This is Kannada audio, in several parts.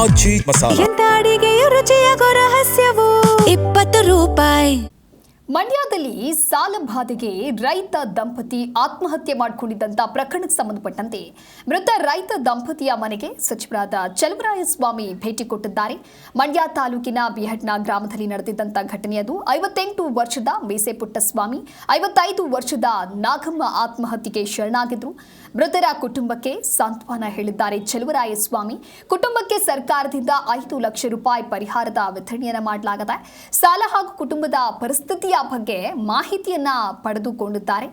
ಆಚಿ ಮಸಾಲ. ಎಂತ ಅಡಿಗೆಯ ರುಚಿಯಾಗೋ ರಹಸ್ಯವು 20 ರೂಪಾಯಿ. ಮಂಡ್ಯದಲ್ಲಿ ಸಾಲಬಾಧೆಗೆ ರೈತ ದಂಪತಿ ಆತ್ಮಹತ್ಯೆ ಮಾಡಿಕೊಂಡಿದ್ದಂಥ ಪ್ರಕರಣಕ್ಕೆ ಸಂಬಂಧಪಟ್ಟಂತೆ ಮೃತ ರೈತ ದಂಪತಿಯ ಮನೆಗೆ ಸಚಿವರಾದ ಚಲುವರಾಯಸ್ವಾಮಿ ಭೇಟಿ ಕೊಟ್ಟಿದ್ದಾರೆ. ಮಂಡ್ಯ ತಾಲೂಕಿನ ಬಿಹಟ್ನ ಗ್ರಾಮದಲ್ಲಿ ನಡೆದಿದ್ದಂಥ ಘಟನೆಯದು. 58 ವರ್ಷದ ಮೇಸೆ ಪುಟ್ಟಸ್ವಾಮಿ, 55 ವರ್ಷದ ನಾಗಮ್ಮ ಆತ್ಮಹತ್ಯೆಗೆ ಶರಣಾಗಿದ್ರು. ಮೃತರ ಕುಟುಂಬಕ್ಕೆ ಸಾಂತ್ವನ ಹೇಳಿದ್ದಾರೆ ಚಲುವರಾಯಸ್ವಾಮಿ. ಕುಟುಂಬಕ್ಕೆ ಸರ್ಕಾರದಿಂದ 5 ಲಕ್ಷ ರೂಪಾಯಿ ಪರಿಹಾರದ ವಿತರಣೆಯನ್ನು ಮಾಡಲಾಗಿದೆ. ಸಾಲ ಹಾಗೂ ಕುಟುಂಬದ ಪರಿಸ್ಥಿತಿಯ ಬಗ್ಗೆ ಮಾಹಿತಿಯನ್ನ ಪಡೆದುಕೊಂಡಿದ್ದಾರೆ.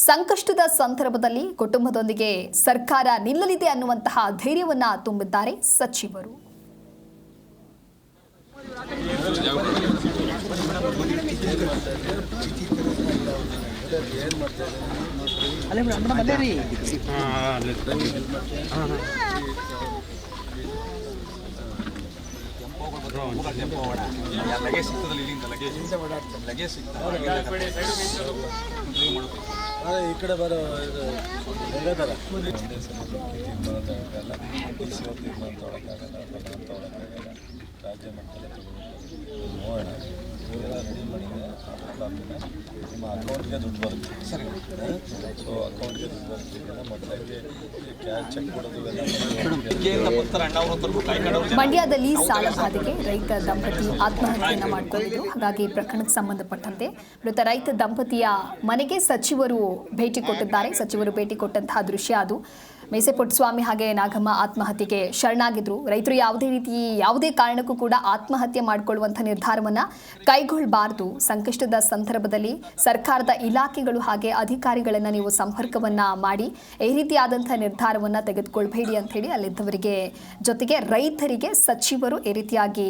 ಸಂಕಷ್ಟದ ಸಂದರ್ಭದಲ್ಲಿ ಕುಟುಂಬದೊಂದಿಗೆ ಸರ್ಕಾರ ನಿಲ್ಲಲಿದೆ ಅನ್ನುವಂತಹ ಧೈರ್ಯವನ್ನ ತುಂಬಿದ್ದಾರೆ ಸಚಿವರು. ಈ ಕಡೆ ಬರೋ ಇದು ರಾಜ್ಯ ಮಟ್ಟದಲ್ಲಿ ನೋಡೋಣ ರೆಡಿ ಮಾಡಿದೆ. ನಿಮ್ಮ ಅಕೌಂಟ್ಗೆ ದುಡ್ಡು ಬರುತ್ತೆ. ಸರಿ, ಸೊ ಅಕೌಂಟ್ಗೆ ದುಡ್ಡು ಬರ್ತಿದ್ದೆಲ್ಲ ಮೊದಲಾಗಿ ಕ್ಯಾಶ್ ಚೆಕ್ ಕೊಡೋದು. ಮಂಡ್ಯದಲ್ಲಿ ಸಾಲಬಾಧೆಗೆ ರೈತ ದಂಪತಿ ಆತ್ಮಹತ್ಯೆಯನ್ನು ಮಾಡಿಕೊಂಡಿದ್ರು. ಹಾಗಾಗಿ ಪ್ರಕರಣಕ್ಕೆ ಸಂಬಂಧಪಟ್ಟಂತೆ ಮೃತ ರೈತ ದಂಪತಿಯ ಮನೆಗೆ ಸಚಿವರು ಭೇಟಿ ಕೊಟ್ಟಿದ್ದಾರೆ. ಸಚಿವರು ಭೇಟಿ ಕೊಟ್ಟಂತಹ ದೃಶ್ಯ ಅದು. ಮೇಸೆ ಪುಟ್ಟಸ್ವಾಮಿ ಹಾಗೆ ನಾಗಮ್ಮ ಆತ್ಮಹತ್ಯೆಗೆ ಶರಣಾಗಿದ್ರು. ರೈತರು ಯಾವುದೇ ಕಾರಣಕ್ಕೂ ಕೂಡ ಆತ್ಮಹತ್ಯೆ ಮಾಡಿಕೊಳ್ಳುವಂಥ ನಿರ್ಧಾರವನ್ನು ಕೈಗೊಳ್ಳಬಾರದು. ಸಂಕಷ್ಟದ ಸಂದರ್ಭದಲ್ಲಿ ಸರ್ಕಾರದ ಇಲಾಖೆಗಳು ಹಾಗೆ ಅಧಿಕಾರಿಗಳನ್ನು ನೀವು ಸಂಪರ್ಕವನ್ನು ಮಾಡಿ ಈ ರೀತಿಯಾದಂಥ ನಿರ್ಧಾರವನ್ನು ತೆಗೆದುಕೊಳ್ಬೇಡಿ ಅಂತ ಹೇಳಿ ಅಲ್ಲಿದ್ದವರಿಗೆ ಜೊತೆಗೆ ರೈತರಿಗೆ ಸಚಿವರು ಈ ರೀತಿಯಾಗಿ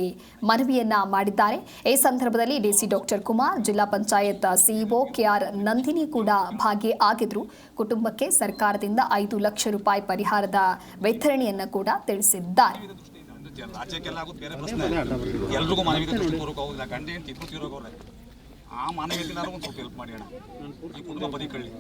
ಮನವಿಯನ್ನ ಮಾಡಿದ್ದಾರೆ. ಈ ಸಂದರ್ಭದಲ್ಲಿ ಡಿಸಿ ಡಾಕ್ಟರ್ ಕುಮಾರ್, ಜಿಲ್ಲಾ ಪಂಚಾಯತ್ ಸಿಇಒ ಕೆಆರ್ ನಂದಿನಿ ಕೂಡ ಭಾಗಿಯಾಗಿದ್ರು. ಕುಟುಂಬಕ್ಕೆ ಸರ್ಕಾರದಿಂದ 5 ಲಕ್ಷ ರೂಪಾಯಿ ಪರಿಹಾರದ ವಿತರಣೆಯನ್ನು ಕೂಡ ತಿಳಿಸಿದ್ದಾರೆ. ಎಲ್ರಿಗೂ ಮಾನವೀಯತೆ ದೃಷ್ಟಿಪೂರ್ವಕ ಹೋಗಿಲ್ಲ. ಗಂಡ ಹೆಂಡತಿ ಇಬ್ಬರು ತೀರೋಗವ್ರೆ. ಆ ಮಾನವೀಯತೆನಾದ್ರು ಒಂದು ಸ್ವಲ್ಪ ಹೆಲ್ಪ್ ಮಾಡಿ ಅಣ್ಣ. ಈ ಕುಟುಂಬ ಬದಿ ಕಳ್ಳಿ.